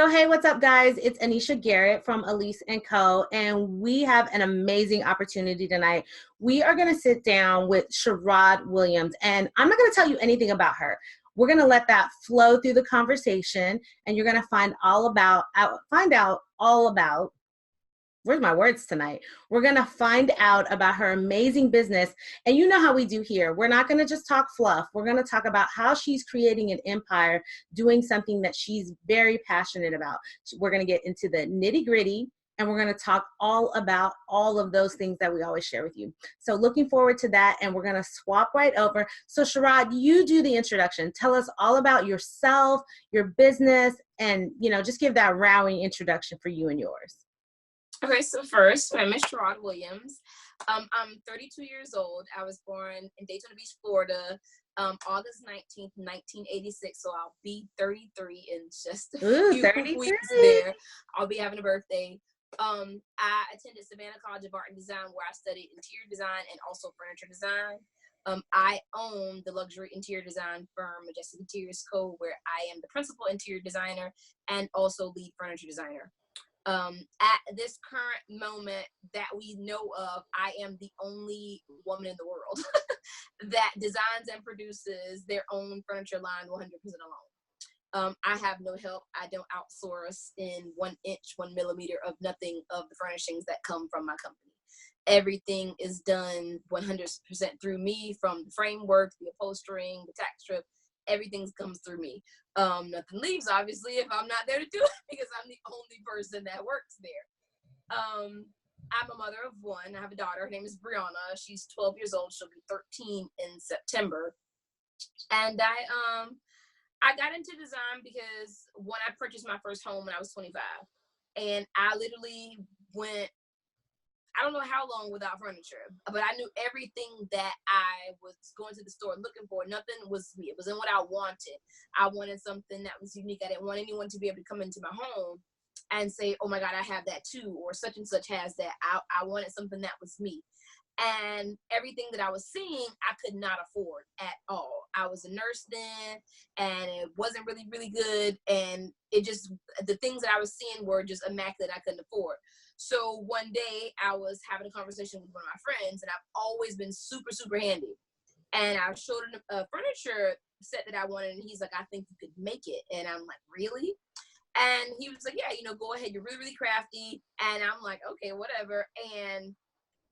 So, hey, what's up, guys? It's Anisha Garrett from Elise & Co. And we have an amazing opportunity tonight. We are going to sit down with Sherrod Williams, and I'm not going to tell you anything about her. We're going to let that flow through the conversation, and you're going to find out all about where's my words tonight? We're going to find out about her amazing business. And you know how we do here. We're not going to just talk fluff. We're going to talk about how she's creating an empire, doing something that she's very passionate about. We're going to get into the nitty gritty, and we're going to talk all about all of those things that we always share with you. So looking forward to that, and we're going to swap right over. So Sherrod, you do the introduction. Tell us all about yourself, your business, and just give that rousing introduction for you and yours. Okay, so first, my name is Sherrod Williams. I'm 32 years old. I was born in Daytona Beach, Florida, August 19th, 1986. So I'll be 33 in just a few weeks there. I'll be having a birthday. I attended Savannah College of Art and Design, where I studied interior design and also furniture design. I own the luxury interior design firm, Majestic Interiors Co., where I am the principal interior designer and also lead furniture designer. At this current moment that we know of, I am the only woman in the world that designs and produces their own furniture line 100% alone. I have no help. I don't outsource in 1 inch, 1 millimeter of nothing of the furnishings that come from my company. Everything is done 100% through me, from the framework, the upholstering, the tack strip. Everything comes through me. Nothing leaves, obviously, if I'm not there to do it, because I'm the only person that works there. I'm a mother of one. I have a daughter. Her name is Brianna. She's 12 years old. She'll be 13 in September. And I got into design because when I purchased my first home when I was 25, and I literally went, I don't know how long without furniture, but I knew everything that I was going to the store looking for. Nothing was me. It wasn't what I wanted. I wanted something that was unique. I didn't want anyone to be able to come into my home and say, oh my God, I have that too, or such and such has that. I wanted something that was me. And everything that I was seeing, I could not afford at all. I was a nurse then, and it wasn't really, really good. And it just, the things that I was seeing were just immaculate. I couldn't afford. So one day I was having a conversation with one of my friends, and I've always been super, super handy. And I showed him a furniture set that I wanted, and he's like, I think you could make it. And I'm like, really? And he was like, yeah, go ahead. You're really, really crafty. And I'm like, okay, whatever. And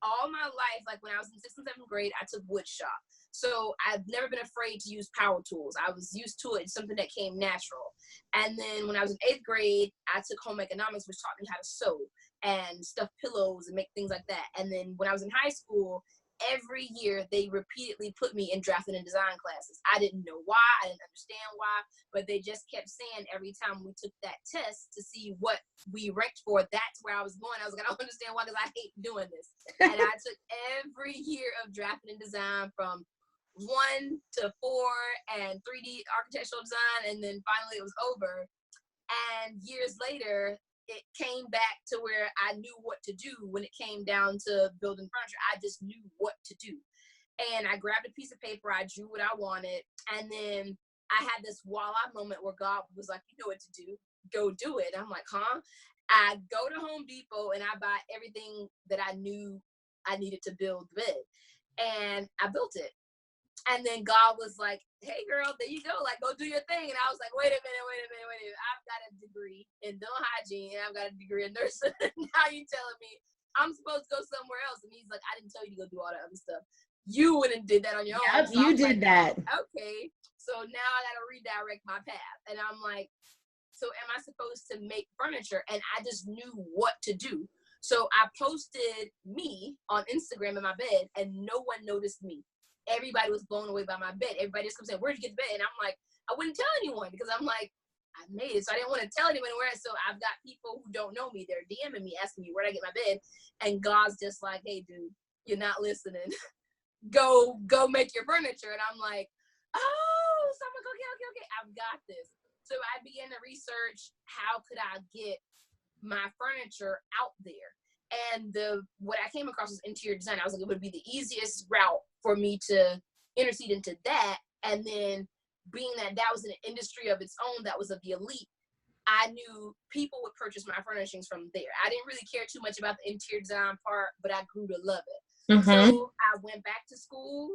all my life, like when I was in 6th and 7th grade, I took wood shop. So I've never been afraid to use power tools. I was used to it. It's something that came natural. And then when I was in 8th grade, I took home economics, which taught me how to sew and stuff pillows and make things like that. And then when I was in high school, every year they repeatedly put me in drafting and design classes. I didn't know why, I didn't understand why, but they just kept saying every time we took that test to see what we ranked for, that's where I was going. I was like, I don't understand why, because I hate doing this. And I took every year of drafting and design from 1 to 4 and 3D architectural design, and then finally it was over. And years later, it came back to where I knew what to do when it came down to building furniture. I just knew what to do. And I grabbed a piece of paper, I drew what I wanted, and then I had this voila moment where God was like, you know what to do, go do it. I'm like, huh? I go to Home Depot and I buy everything that I knew I needed to build the bed. And I built it. And then God was like, hey girl, there you go, like go do your thing. And I was like, wait a minute. I've got a degree in dental hygiene and I've got a degree in nursing. Now you telling me I'm supposed to go somewhere else? And he's like, I didn't tell you to go do all that other stuff. You went and did that on your own. So you did that. Okay. So now I gotta redirect my path. And I'm like, so am I supposed to make furniture? And I just knew what to do. So I posted me on Instagram in my bed, and no one noticed me. Everybody was blown away by my bed. Everybody just comes saying, where'd you get the bed? And I'm like, I wouldn't tell anyone, because I'm like, I made it. So I didn't want to tell anyone where. So I've got people who don't know me. They're DMing me, asking me where'd I get my bed. And God's just like, hey, dude, you're not listening. go make your furniture. And I'm like, oh, so I'm like, okay. I've got this. So I began to research, how could I get my furniture out there? And what I came across was interior design. I was like, it would be the easiest route for me to intercede into that. And then being that was an industry of its own, that was of the elite, I knew people would purchase my furnishings from there. I didn't really care too much about the interior design part, but I grew to love it. Mm-hmm. So I went back to school,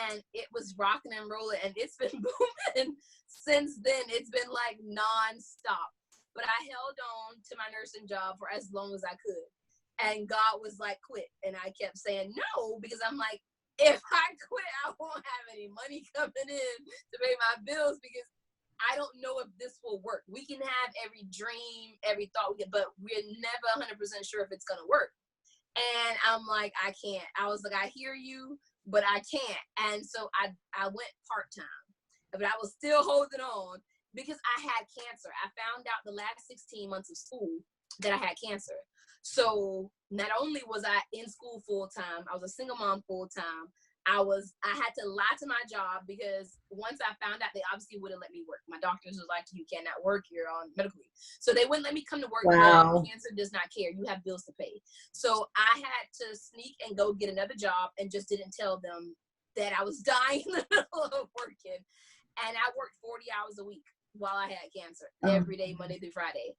and it was rocking and rolling, and it's been booming since then. It's been like nonstop. But I held on to my nursing job for as long as I could. And God was like, quit. And I kept saying no, because I'm like, if I quit, I won't have any money coming in to pay my bills, because I don't know if this will work. We can have every dream, every thought, but we're never 100% sure if it's going to work. And I'm like, I can't. I was like, I hear you, but I can't. And so I went part-time, but I was still holding on because I had cancer. I found out the last 16 months of school that I had cancer. So not only was I in school full-time, I was a single mom full-time. I had to lie to my job, because once I found out, they obviously wouldn't let me work. My doctors was like, you cannot work, you're on medical leave. So they wouldn't let me come to work. Wow. Cancer does not care. You have bills to pay. So I had to sneak and go get another job, and just didn't tell them that I was dying in the middle of working. And I worked 40 hours a week while I had cancer, every day, Monday through Friday.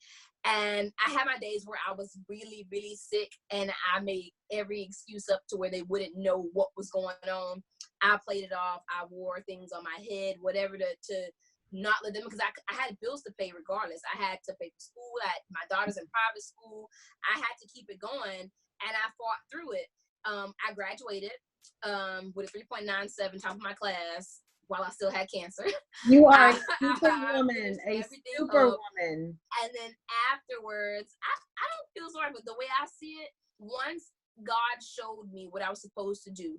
And I had my days where I was really, really sick, and I made every excuse up to where they wouldn't know what was going on. I played it off. I wore things on my head, whatever, to not let them, because I had bills to pay regardless. I had to pay for school. My daughter's in private school. I had to keep it going, and I fought through it. I graduated with a 3.97, top of my class, while I still had cancer. You are a superwoman, a superwoman. And then afterwards, I don't feel sorry, but the way I see it, once God showed me what I was supposed to do,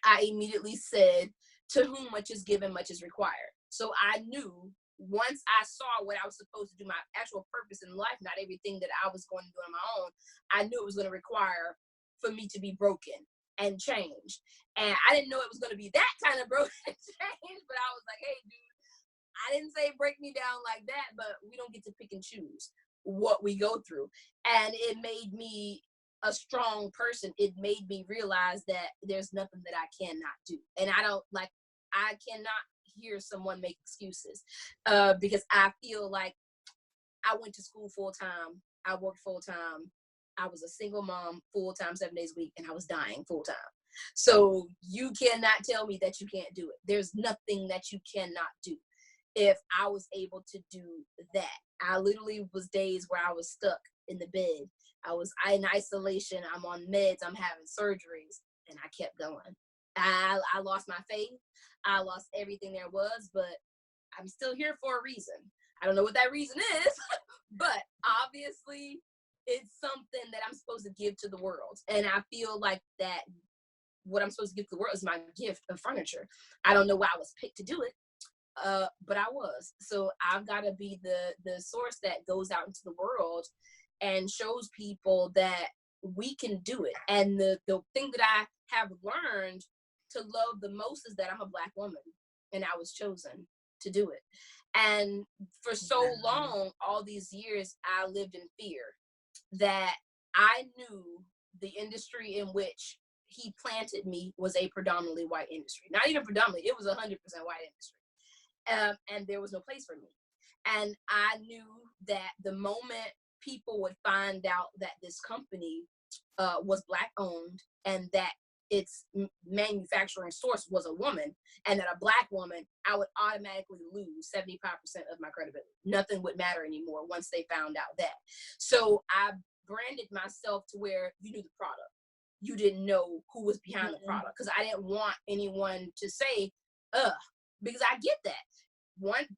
I immediately said, to whom much is given, much is required. So I knew, once I saw what I was supposed to do, my actual purpose in life, not everything that I was going to do on my own, I knew it was going to require for me to be broken and changed. And I didn't know it was going to be that kind of broken and changed, but I was like, hey, dude, I didn't say break me down like that, but we don't get to pick and choose what we go through. And it made me a strong person. It made me realize that there's nothing that I cannot do. And I cannot hear someone make excuses, because I feel like I went to school full time. I worked full time. I was a single mom full time, 7 days a week, and I was dying full time. So you cannot tell me that you can't do it. There's nothing that you cannot do. If I was able to do that, I literally was days where I was stuck in the bed. I was in isolation. I'm on meds. I'm having surgeries, and I kept going. I lost my faith. I lost everything there was, but I'm still here for a reason. I don't know what that reason is, but obviously it's something that I'm supposed to give to the world. And I feel like that what I'm supposed to give to the world is my gift of furniture. I don't know why I was picked to do it, but I was. So I've got to be the source that goes out into the world and shows people that we can do it. And the thing that I have learned to love the most is that I'm a Black woman, and I was chosen to do it. And for so long, all these years, I lived in fear that I knew the industry in which he planted me was a predominantly white industry. Not even predominantly, it was 100% white industry. And there was no place for me. And I knew that the moment people would find out that this company was Black owned, and that its manufacturing source was a woman, and that a Black woman, I would automatically lose 75% of my credibility. Nothing would matter anymore once they found out that. So I branded myself to where you knew the product. You didn't know who was behind the product, because I didn't want anyone to say, because I get that.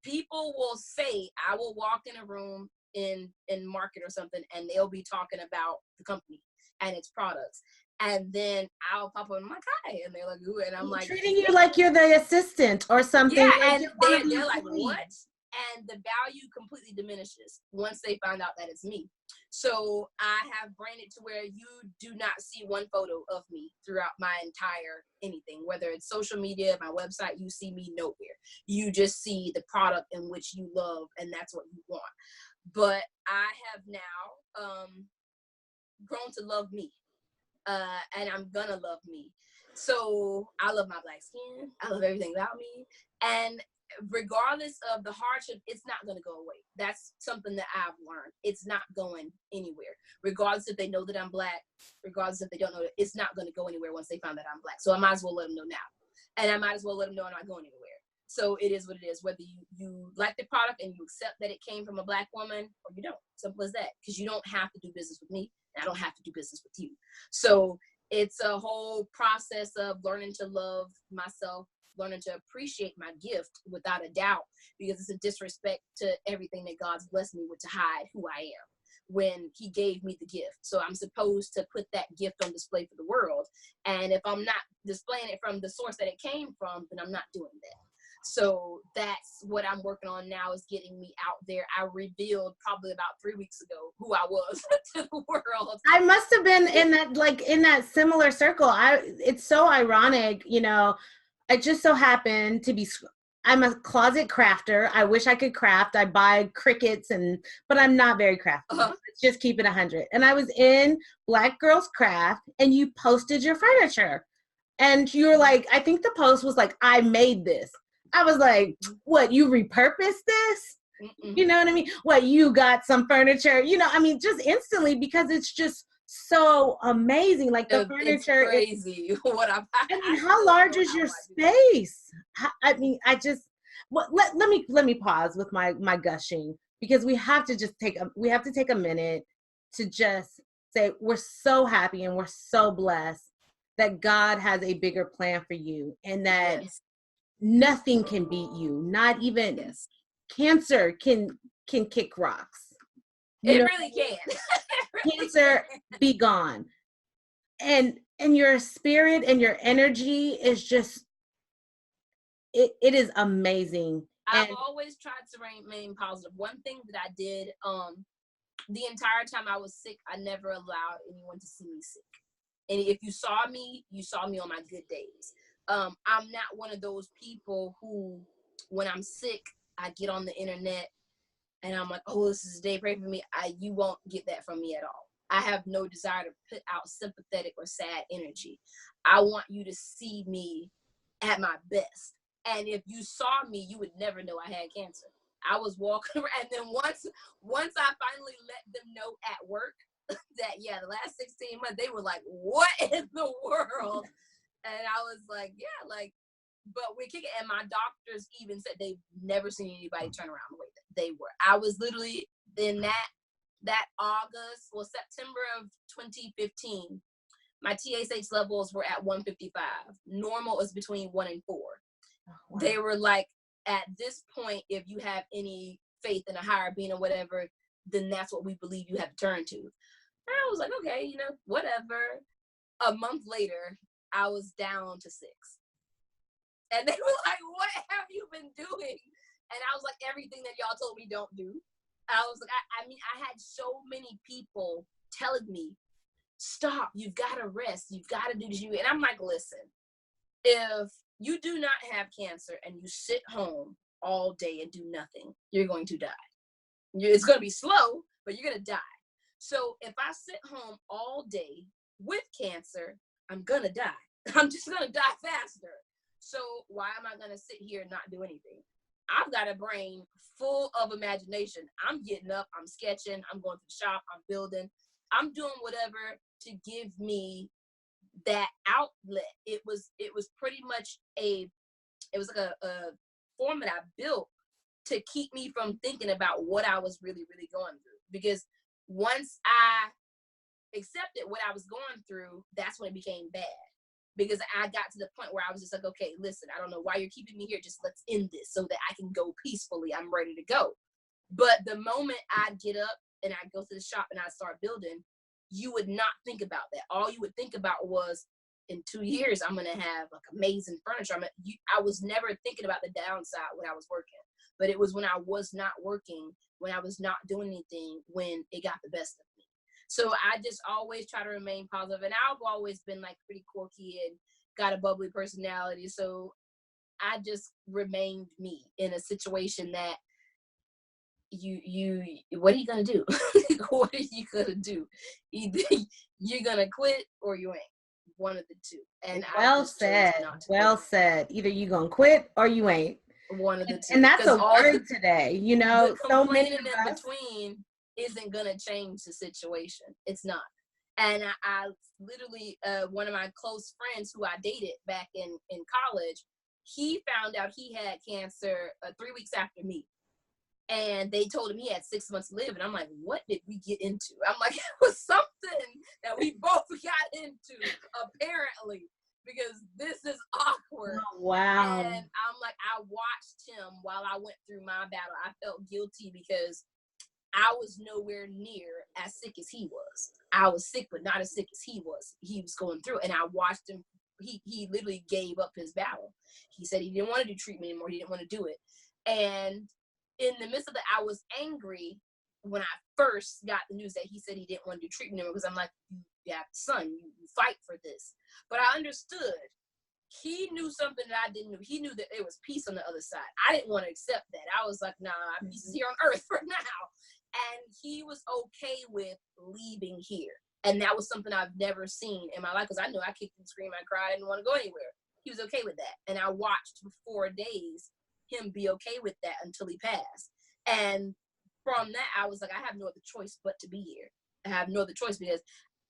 People will say, I will walk in a room in market or something, and they'll be talking about the company and its products. And then I'll pop up, I'm like, hi. And they're like, ooh. And I'm like, treating you like you're the assistant or something. Yeah, like and they're like, what? And the value completely diminishes once they find out that it's me. So I have branded to where you do not see one photo of me throughout my entire anything, whether it's social media, my website, you see me nowhere. You just see the product in which you love, and that's what you want. But I have now grown to love me. And I'm gonna love me. So I love my Black skin. I love everything about me. And regardless of the hardship, it's not going to go away. That's something that I've learned. It's not going anywhere. Regardless if they know that I'm Black, regardless if they don't know it, it's not going to go anywhere once they find that I'm Black. So I might as well let them know now. And I might as well let them know I'm not going anywhere. So it is what it is. Whether you like the product and you accept that it came from a Black woman or you don't. Simple as that. Because you don't have to do business with me. And I don't have to do business with you. So it's a whole process of learning to love myself, learning to appreciate my gift without a doubt, because it's a disrespect to everything that God's blessed me with to hide who I am when he gave me the gift. So I'm supposed to put that gift on display for the world. And if I'm not displaying it from the source that it came from, then I'm not doing that. So that's what I'm working on now, is getting me out there. I revealed probably about 3 weeks ago who I was to the world. I must have been in that similar circle. It's so ironic, you know. I just so happen to be, I'm a closet crafter. I wish I could craft. I buy Cricuts but I'm not very crafty. Let's just keep it 100. And I was in Black Girls Craft and you posted your furniture. And you were like, I think the post was like, I made this. I was like, what, you repurposed this? Mm-mm. You know what I mean? What, you got some furniture? You know, I mean, just instantly, because it's just so amazing. Like the furniture is crazy. How large is your space? I mean, let me pause with my gushing, because we have to take a minute to just say we're so happy and we're so blessed that God has a bigger plan for you, and that nothing can beat you. Not even cancer can kick rocks. It really can. Cancer, be gone. And your spirit and your energy is just, it is amazing. I've always tried to remain positive. One thing that I did, the entire time I was sick, I never allowed anyone to see me sick. And if you saw me on my good days. I'm not one of those people who, when I'm sick, I get on the internet and I'm like, oh, this is a day, pray for me. You won't get that from me at all. I have no desire to put out sympathetic or sad energy. I want you to see me at my best. And if you saw me, you would never know I had cancer. I was walking around, and then once I finally let them know at work that, the last 16 months, they were like, what in the world? And I was like, but we're kicking. And my doctors even said they've never seen anybody turn around the way that they were. I was literally in that September of 2015, my TSH levels were at 155. Normal is between 1 and 4. Oh, wow. They were like, at this point, if you have any faith in a higher being or whatever, then that's what we believe you have to turn to. And I was like, okay, whatever. A month later, I was down to 6. And they were like, what have you been doing? And I was like, everything that y'all told me don't do. I was like, I had so many people telling me, stop, you've got to rest, you've got to do this. And I'm like, listen, if you do not have cancer and you sit home all day and do nothing, you're going to die. It's going to be slow, but you're going to die. So if I sit home all day with cancer, I'm going to die. I'm just going to die faster. So why am I going to sit here and not do anything? I've got a brain full of imagination. I'm getting up, I'm sketching, I'm going to the shop, I'm building, I'm doing whatever to give me that outlet. It was pretty much a form that I built to keep me from thinking about what I was really, really going through. Because once I accepted what I was going through, that's when it became bad. Because I got to the point where I was just like, okay, listen, I don't know why you're keeping me here. Just let's end this so that I can go peacefully. I'm ready to go. But the moment I get up and I go to the shop and I start building, you would not think about that. All you would think about was, in 2 years, I'm going to have like amazing furniture. I was never thinking about the downside when I was working. But it was when I was not working, when I was not doing anything, when it got the best of me. So I just always try to remain positive. And I've always been like pretty quirky and got a bubbly personality. So I just remained me in a situation that what are you going to do? What are you going to do? Either you're going to quit or you ain't. One of the two. And well said. Either you're going to quit or you ain't. One of the two. And that's a all word today, you know, the so many complaining of in us. between isn't gonna change the situation. It's not. And I literally, one of my close friends who I dated back in college, he found out he had cancer 3 weeks after me. And they told him he had 6 months to live. And I'm like, what did we get into? I'm like, it was something that we both got into, apparently, because this is awkward. Oh, wow. And I'm like, I watched him while I went through my battle. I felt guilty because I was nowhere near as sick as he was. I was sick, but not as sick as he was. He was going through, and I watched him. He literally gave up his battle. He said he didn't want to do treatment anymore. He didn't want to do it. And in the midst of that, I was angry when I first got the news that he said he didn't want to do treatment anymore, because I'm like, yeah, son, you fight for this. But I understood. He knew something that I didn't know. He knew that there was peace on the other side. I didn't want to accept that. I was like, nah, peace is here on earth for now. And he was okay with leaving here. And that was something I've never seen in my life, because I knew I kicked and screamed, I cried, I didn't want to go anywhere. He was okay with that. And I watched for 4 days him be okay with that until he passed. And from that, I was like, I have no other choice but to be here. I have no other choice, because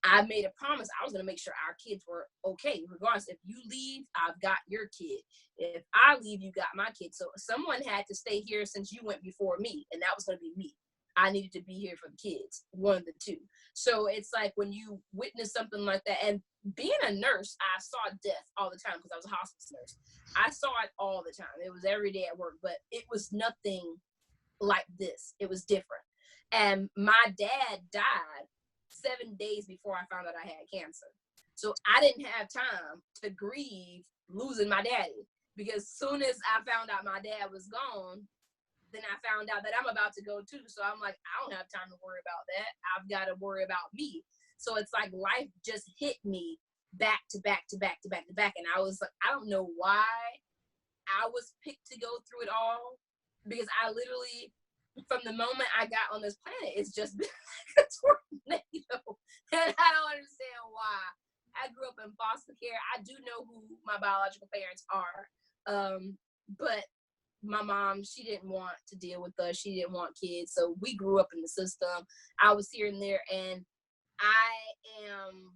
I made a promise I was going to make sure our kids were okay. Regardless, if you leave, I've got your kid. If I leave, you got my kid. So someone had to stay here since you went before me, and that was going to be me. I needed to be here for the kids, one of the two. So it's like when you witness something like that, and being a nurse, I saw death all the time because I was a hospice nurse. I saw it all the time. It was every day at work, but it was nothing like this. It was different. And my dad died 7 days before I found out I had cancer. So I didn't have time to grieve losing my daddy, because soon as I found out my dad was gone, then I found out that I'm about to go too. So I'm like, I don't have time to worry about that. I've got to worry about me. So it's like life just hit me back to back to back to back to back. And I was like, I don't know why I was picked to go through it all, because I literally, from the moment I got on this planet, it's just been like a tornado. And I don't understand why. I grew up in foster care. I do know who my biological parents are. But my mom, she didn't want to deal with us. She didn't want kids. So we grew up in the system. I was here and there, and I am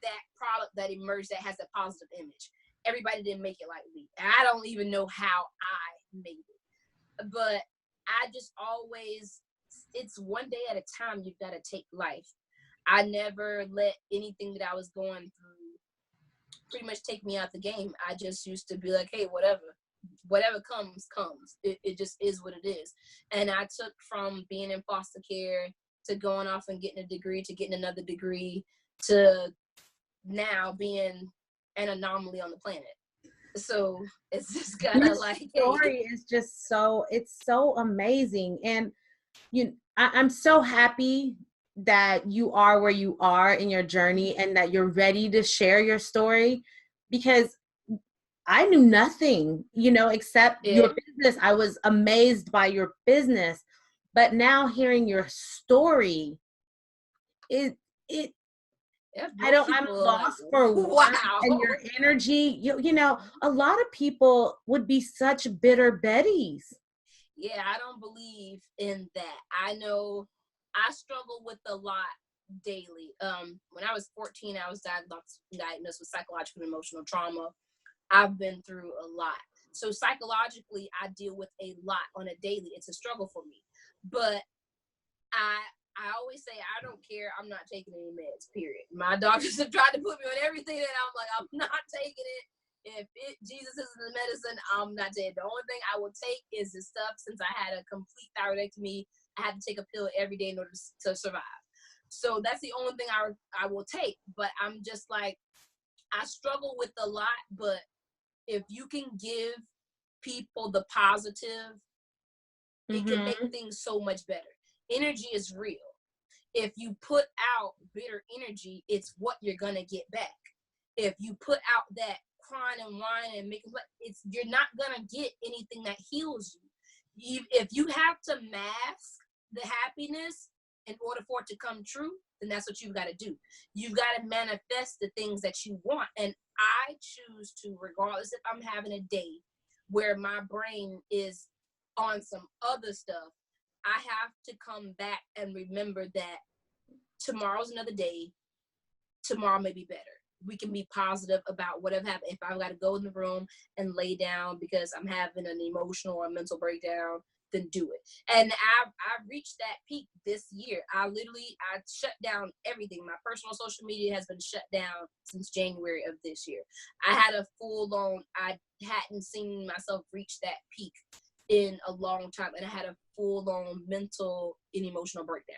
that product that emerged that has a positive image. Everybody didn't make it like me. I don't even know how I made it. But I just always, it's one day at a time. You've got to take life. I never let anything that I was going through pretty much take me out the game. I just used to be like, hey, whatever comes. It just is what it is. And I took from being in foster care to going off and getting a degree to getting another degree to now being an anomaly on the planet. So it's just kind of like, story is just it's so amazing. And I'm so happy that you are where you are in your journey and that you're ready to share your story, because I knew nothing, except your business. I was amazed by your business, but now hearing your story, I'm lost for words. And your energy, a lot of people would be such bitter Bettys. Yeah, I don't believe in that. I know I struggle with a lot daily. When I was 14, I was diagnosed with psychological and emotional trauma. I've been through a lot. So psychologically, I deal with a lot on a daily. It's a struggle for me. But I always say, I don't care. I'm not taking any meds, period. My doctors have tried to put me on everything, and I'm like, I'm not taking it. If Jesus is the medicine, I'm not taking it. The only thing I will take is the stuff. Since I had a complete thyroidectomy, I had to take a pill every day in order to survive. So that's the only thing I will take. But I'm just like, I struggle with a lot, but if you can give people the positive, it can make things so much better. Energy is real. If you put out bitter energy, it's what you're going to get back. If you put out that crying and whining and making, you're not going to get anything that heals you. If you have to mask the happiness in order for it to come true, then that's what you've got to do. You've got to manifest the things that you want. And I choose to, regardless if I'm having a day where my brain is on some other stuff, I have to come back and remember that tomorrow's another day. Tomorrow may be better. We can be positive about whatever happened. If I've got to go in the room and lay down because I'm having an emotional or mental breakdown, then do it. And I've reached that peak this year. I shut down everything. My personal social media has been shut down since January of this year. I hadn't seen myself reach that peak in a long time, and I had a full-on mental and emotional breakdown.